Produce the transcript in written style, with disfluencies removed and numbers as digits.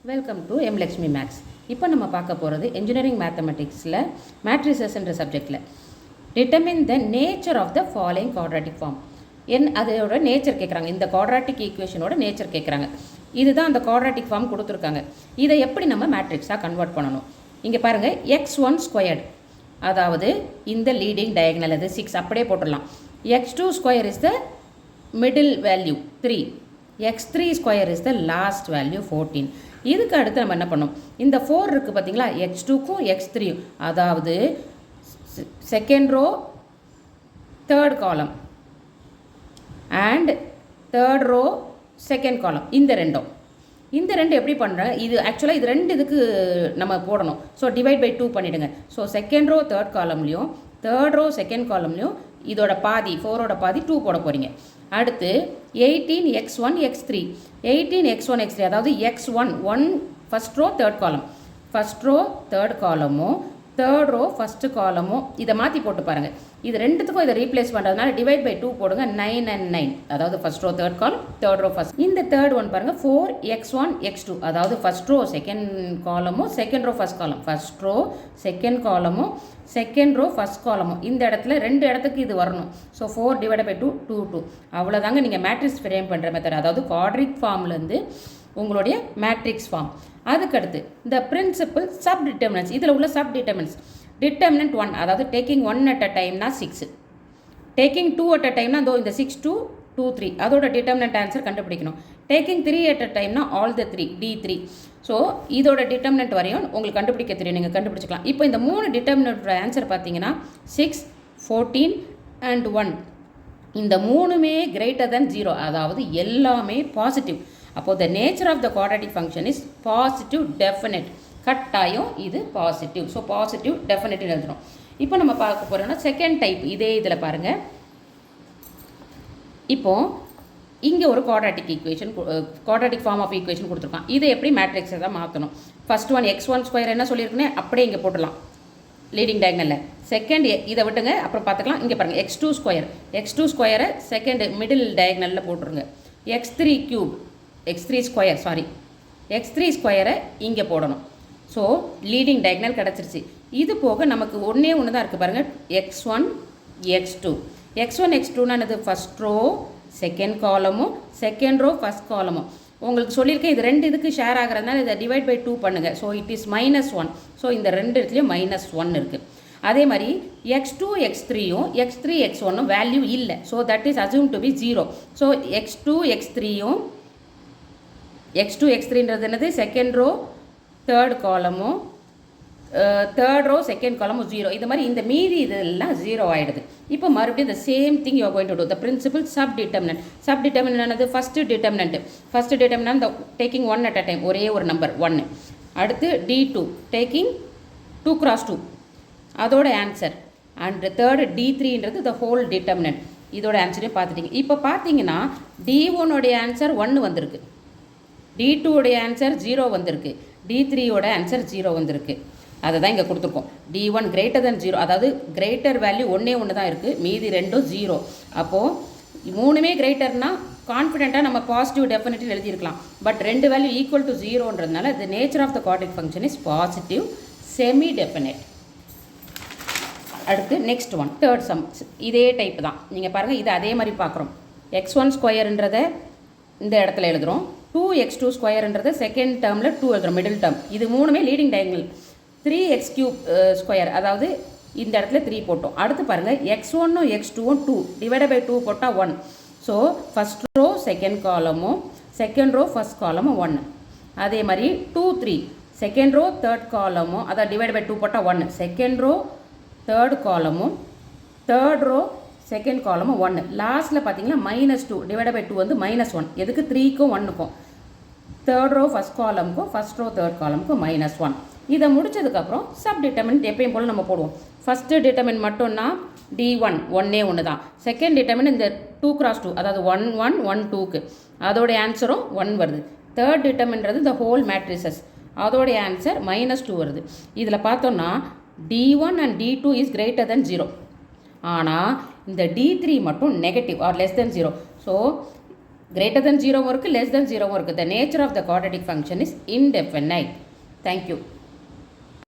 Welcome to MLakshmi Maths. இப்போ நம்ம பார்க்க போகிறது engineering mathematicsல matrices என்ற சப்ஜெக்டில் determine the nature of the following quadratic form. அதோட நேச்சர் கேட்குறாங்க. இந்த quadratic equationோட நேச்சர் கேட்குறாங்க. இதுதான் அந்த quadratic form கொடுத்துருக்காங்க. இதை எப்படி நம்ம மேட்ரிக்ஸாக கன்வெர்ட் பண்ணணும்? இங்கே பாருங்கள், x1 ஸ்கொயர்டு, அதாவது இந்த லீடிங் டயகனல் அது 6 அப்படியே போட்டுடலாம். x2 square is the middle value 3, x3 square is the last value 14. இதுக்கு அடுத்து நம்ம என்ன பண்ணோம், இந்த 4 இருக்குது பார்த்தீங்களா, x2க்கும் x3யும், அதாவது second row third column and third row second column, இந்த ரெண்டு எப்படி பண்ணுறேன், இது ஆக்சுவலாக இது ரெண்டு இதுக்கு நம்ம போடணும். ஸோ டிவைட் பை 2 பண்ணிவிடுங்க. ஸோ செகண்ட் ரோ தேர்ட் காலம்லேயும் தேர்ட் ரோ செகண்ட் காலம்லேயும் இதோட பாதி 4ஓட பாதி 2 போட போகிறீங்க. அடுத்து 18x1 x3, 18x1 x3, அதாவது x1 1 first row third column, first row third காலமும் தேர்ட் ரோ ஃபஸ்ட்டு காலமும் இதை மாற்றி போட்டு பாருங்கள். இது ரெண்டுத்துக்கும் இதை ரீப்ளேஸ் பண்ணுறதுனால டிவைட் பை 2 போடுங்க. 9 and 9, அதாவது first row third column third row first. இந்த தேர்ட் ஒன் பாருங்கள், 4x1 x2, அதாவது ஃபஸ்ட் ரோ செகண்ட் காலமும் second row first column, first row second காலமும் செகண்ட் ரோ ஃபஸ்ட் காலமும் இந்த இடத்துல ரெண்டு இடத்துக்கு இது வரணும். So 4 divide by 2 2 2. அவ்வளோதாங்க நீங்கள் மேட்ரிக்ஸ் ஃப்ரேம் பண்ணுற மெத்தட், அதாவது குவாட்ரிக் ஃபார்ம்லேருந்து உங்களுடைய மேட்ரிக்ஸ் ஃபார்ம். அதுக்கடுத்து இந்த பிரின்சிபல் சப் டிட்டர்மினன்ஸ், இதில் உள்ள சப் டிட்டர்மினன்ஸ். டிட்டர்மினன்ட் 1, அதாவது டேக்கிங் 1 at a டைம்னா 6, டேக்கிங் 2 at a டைம்னா இந்த 6 2 2 3, அதோட டிட்டர்மினன்ட் ஆன்சர் கண்டுபிடிக்கணும். டேக்கிங் 3 at a டைம்னா ஆல் த 3 D3. ஸோ இதோட டிட்டர்மினன்ட் வரையும் உங்களுக்கு கண்டுபிடிக்க தெரியும், நீங்கள் கண்டுபிடிச்சிக்கலாம். இப்போ இந்த 3 டிட்டர்மினன்ட் ஆன்சர் பார்த்தீங்கன்னா 6 14 and 1, இந்த மூணுமே கிரேட்டர் தென் 0, அதாவது எல்லாமே பாசிட்டிவ். அப்போது the nature of the quadratic function is positive definite. கட்டாயம் இது பாசிட்டிவ். ஸோ பாசிட்டிவ் டெஃபினட் எழுதுகிறோம். இப்போ நம்ம பார்க்க போகிறோம்னா செகண்ட் டைப். இதே இதில் பாருங்கள், இப்போது இங்கே ஒரு quadratic equation, quadratic form of equation கொடுத்துருக்கான். இதை எப்படி மேட்ரிக்ஸை தான் மாற்றணும். ஃபஸ்ட் ஒன் x1 ஸ்கொயர் என்ன சொல்லியிருக்குன்னே அப்படியே இங்கே போட்டுடலாம் லீடிங் டயகனலில். செகண்ட் இதை விட்டுங்க, அப்புறம் பார்த்துக்கலாம். இங்கே பாருங்கள், x2 ஸ்கொயரை செகண்ட் மிடில் டயகனலில் போட்டுருங்க. x3 ஸ்கொயரை இங்கே போடணும். ஸோ லீடிங் டயகனல் கிடச்சிருச்சு. இது போக நமக்கு ஒன்றே ஒன்று தான் இருக்குது பாருங்கள், x1 x2னா என்னது, ஃபஸ்ட் ரோ செகண்ட் காலமும் செகண்ட் ரோ ஃபஸ்ட் காலமும். உங்களுக்கு சொல்லியிருக்கேன், இது ரெண்டு இதுக்கு ஷேர் ஆகிறதுனால இதை டிவைட் பை 2 பண்ணுங்கள். So it is -1. ஸோ இந்த ரெண்டு இடத்துலையும் -1 இருக்குது. அதே மாதிரி x2 x3யும் x3 x1ம் வேல்யூ இல்லை. So that is assume to be 0. So x2 x3ன்றது என்னது, செகண்ட் ரோ தேர்ட் காலமும் தேர்ட் ரோ செகண்ட் காலமும் 0. இது மாதிரி இந்த மீதி இதெல்லாம் 0 ஆகிடுது. இப்போ மறுபடியும் the same thing you are going to do. The principal sub determinant என்னது, first determinant taking 1 at a time, ஒரே ஒரு நம்பர் 1. அடுத்து D2 டேக்கிங் 2 cross 2, அதோட ஆன்சர். அண்ட் தேர்டு D3ன்றது the whole determinant. இதோட ஆன்சரையும் பார்த்துட்டிங்க. இப்போ பார்த்தீங்கன்னா D1உடைய ஆன்சர் 1 வந்திருக்கு, D2உடைய ஆன்சர் 0 வந்திருக்கு, D3யோட ஆன்சர் 0 வந்திருக்கு. அதை தான் இங்கே கொடுத்துருக்கோம். D1 கிரேட்டர் தென் 0, அதாவது கிரேட்டர் வேல்யூ ஒன்று தான் இருக்குது, மீதி ரெண்டும் 0. அப்போது மூணுமே கிரேட்டர்னா கான்ஃபிடென்ட்டாக நம்ம பாசிட்டிவ் டெஃபினெட்லி எழுதியிருக்கலாம். பட் ரெண்டு வேல்யூ ஈக்குவல் டு 0ன்றதுனால the nature of the quadratic function is positive semi definite. அடுத்து நெக்ஸ்ட் ஒன் தேர்ட் சம். இதே டைப் தான். நீங்கள் பாருங்கள், இது அதே மாதிரி பார்க்குறோம். x1 ஸ்கொயருன்றதை இந்த இடத்துல எழுதுகிறோம். 2x2 ஸ்கொயருன்றதை செகண்ட் டேர்மில் 2 எழுதுகிறோம், மிடில் டேர்ம். இது மூணுமே லீடிங் டயகனல். 3x3 ஸ்கொயர், அதாவது இந்த இடத்துல 3 போட்டோம். அடுத்து பாருங்கள், x1ம் x2ம் 2 டிவைட் பை 2 போட்டால் 1. ஸோ ஃபஸ்ட் ரோ செகண்ட் காலமும் செகண்ட் ரோ ஃபஸ்ட் காலமும் 1. அதே மாதிரி 2 3 செகண்ட் ரோ தேர்ட் காலமும், அதாவது டிவைட் பை 2 போட்டால் 1. செகண்ட் ரோ தேர்ட் காலமும் தேர்ட் ரோ செகண்ட் காலமும் 1. லாஸ்ட்டில் பார்த்தீங்கன்னா -2 டிவைட் பை 2 வந்து -1. எதுக்கு, 3க்கும் 1க்கும், தேர்ட் ரோ ஃபஸ்ட் காலமுக்கும் ஃபஸ்ட் ரோ தேர்ட் காலமுக்கும் -1. இதை முடித்ததுக்கப்புறம் சப் டிட்டர்மினன்ட் எப்பயும் போல் நம்ம போடுவோம். ஃபஸ்ட்டு டிட்டர்மின் மட்டும்னா D1 ஒன்று தான். செகண்ட் டிட்டர்மின் இந்த 2 cross 2, அதாவது 1 1 1 2க்கு, அதோடைய ஆன்சரும் 1 வருது. தேர்ட் டிட்டர்மின்றது இந்த ஹோல் மேட்ரிசஸ், அதோடைய ஆன்சர் -2 வருது. இதில் பார்த்தோன்னா D1 and D2 is greater than 0. ஆனால் இந்த D3 மட்டும் negative or less than 0. So greater than 0 இருக்குது less than 0 இருக்குது. The nature of the quadratic function is indefinite. Thank you.